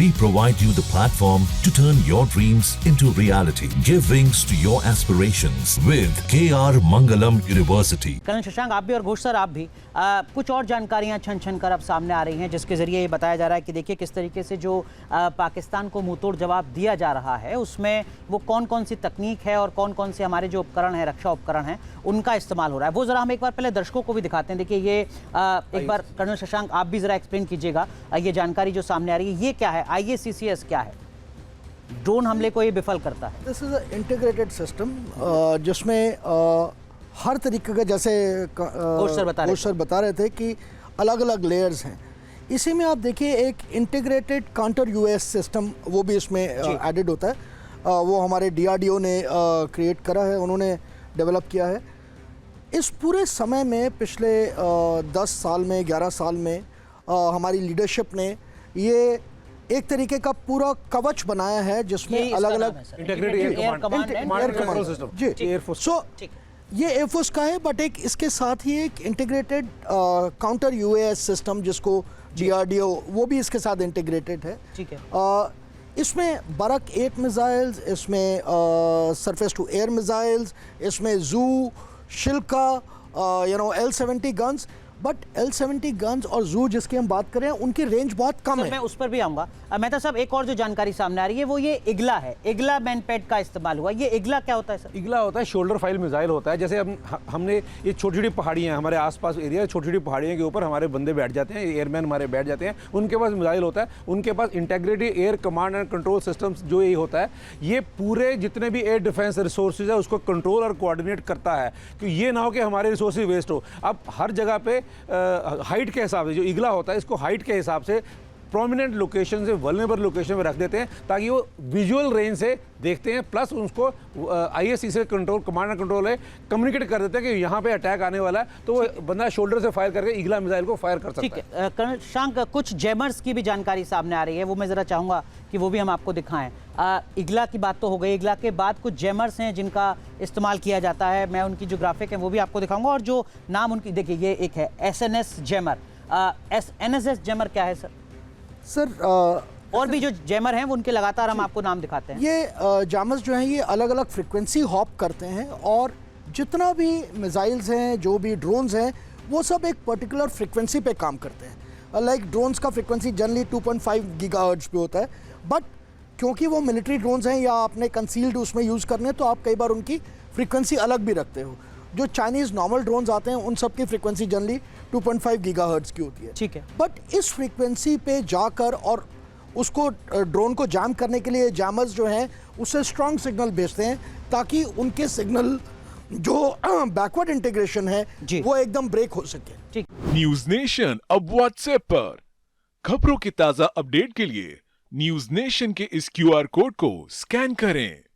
We provide you the platform to turn your dreams into reality. Give wings to your aspirations with KR Mangalam University. Colonel Shashank, आप भी और Ghosh sir आप भी कुछ और जानकारियां छन छन कर अब सामने आ रही हैं, जिसके जरिए ये बताया जा रहा है कि देखिए किस तरीके से जो पाकिस्तान को मुंहतोड़ जवाब दिया जा रहा है उसमें वो कौन कौन सी तकनीक है और कौन कौन से हमारे जो उपकरण हैं, रक्षा उपकरण हैं, उनका इस्तेमाल हो रहा है। वो जरा हम एक बार पहले दर्शकों को भी दिखाते हैं। देखिए ये एक बार कर्नल शशांक आप भी जरा एक्सप्लेन कीजिएगा ये जानकारी जो सामने आ रही है, ये क्या है, IACCS क्या है, ड्रोन हमले को ये विफल करता है। दिस इज इंटीग्रेटेड सिस्टम जिसमें हर तरीके का, जैसे घोष सर बता रहे थे कि अलग अलग लेयर्स हैं। इसी में आप देखिए एक इंटीग्रेटेड काउंटर यूएस सिस्टम वो भी इसमें एडेड होता है। वो हमारे DRDO ने क्रिएट करा है, उन्होंने डेवलप किया है। इस पूरे समय में पिछले 10 साल में 11 साल में हमारी लीडरशिप ने ये एक तरीके का पूरा कवच बनाया है जिसमें अलग अलग इंटीग्रेटेड एयर कमांड सिस्टम जी एयरफोर्स। सो ये एयरफोर्स का है, बट एक इसके साथ ही एक इंटीग्रेटेड काउंटर UAS सिस्टम जिसको DRDO वो भी इसके साथ इंटीग्रेटेड है। ठीक है। इसमें बरक 8 मिसाइल्स, इसमें सरफेस टू एयर मिसाइल्स, इसमें जू, शिल्का, L-70 guns. But L-70 guns और जू जिसकी हम बात करें उनकी रेंज बहुत कम है। मैं उस पर भी आऊंगा। मेहता साहब, एक और जो जानकारी सामने आ रही है वो ये इगला है, इगला मैनपैड का इस्तेमाल हुआ। ये इगला क्या होता है सर? इगला होता है शोल्डर फाइल मिसाइल होता है। जैसे हमने ये छोटी छोटी पहाड़ियाँ, हमारे आसपास एरिया छोटी छोटी पहाड़ियों के ऊपर हमारे बंदे बैठ जाते हैं, एयरमैन हमारे बैठ जाते हैं, उनके पास मिसाइल होता है। उनके पास integrated air command and control systems जो ये होता है, ये पूरे जितने भी एयर डिफेंस रिसोर्सेज है उसको कंट्रोल और कोऑर्डिनेट करता है कि ये ना हो कि हमारे रिसोर्सेज वेस्ट हो। अब हर जगह पे हाइट के हिसाब से जो इगला होता है इसको हाइट के हिसाब से प्रोमिनेंट लोकेशन से वल्नरेबल लोकेशन में रख देते हैं ताकि वो विजुअल रेंज से देखते हैं, प्लस उसको IAC से कंट्रोल कमांड एंड कंट्रोल है कम्युनिकेट कर देते हैं कि यहाँ पे अटैक आने वाला है, तो वो बंदा शोल्डर से फायर करके इगला मिसाइल को फायर कर सकता है। ठीक है। कर्नल शशांक, कुछ जैमर्स की भी जानकारी सामने आ रही है, वो मैं ज़रा चाहूँगा कि वो भी हम आपको दिखाएं। इगला की बात तो हो गई, इगला के बाद कुछ जैमर्स हैं जिनका इस्तेमाल किया जाता है। मैं उनकी जो ग्राफिक है वो भी आपको दिखाऊंगा, और जो नाम उनकी देखिए, ये एक है SNS जैमर। NSS जैमर क्या है सर? और भी जो जैमर हैं वो उनके लगातार हम आपको नाम दिखाते हैं। ये जैमर्स जो हैं ये अलग अलग फ्रिक्वेंसी हॉप करते हैं, और जितना भी मिसाइल्स हैं, जो भी ड्रोन्स हैं, वो सब एक पर्टिकुलर फ्रिक्वेंसी पे काम करते हैं। लाइक ड्रोन्स का फ्रिक्वेंसी जनरली 2.5 गीगाहर्ट्ज पे होता है, बट क्योंकि वो मिलिट्री ड्रोन्स हैं या आपने कंसील्ड उसमें यूज़ करने हैं, तो आप कई बार उनकी फ्रिक्वेंसी अलग भी रखते हो। जो चाइनीज़ नॉर्मल ड्रोन्स आते हैं उन सब की फ्रिक्वेंसी जनरली 2.5 गीगाहर्ट्ज की होती है। ठीक है। बट इस फ्रिक्वेंसी पे जाकर और उसको वो को जैम करने के लिए जैमर्स जो हैं उससे स्ट्रॉन्ग सिग्नल भेजते हैं ताकि उनके सिग्नल जो बैकवर्ड इंटीग्रेशन है वो एकदम ब्रेक हो सके। ठीक। न्यूज नेशन अब व्हाट्सएप पर खबरों की ताजा अपडेट के लिए न्यूज नेशन के इस QR कोड को स्कैन करें।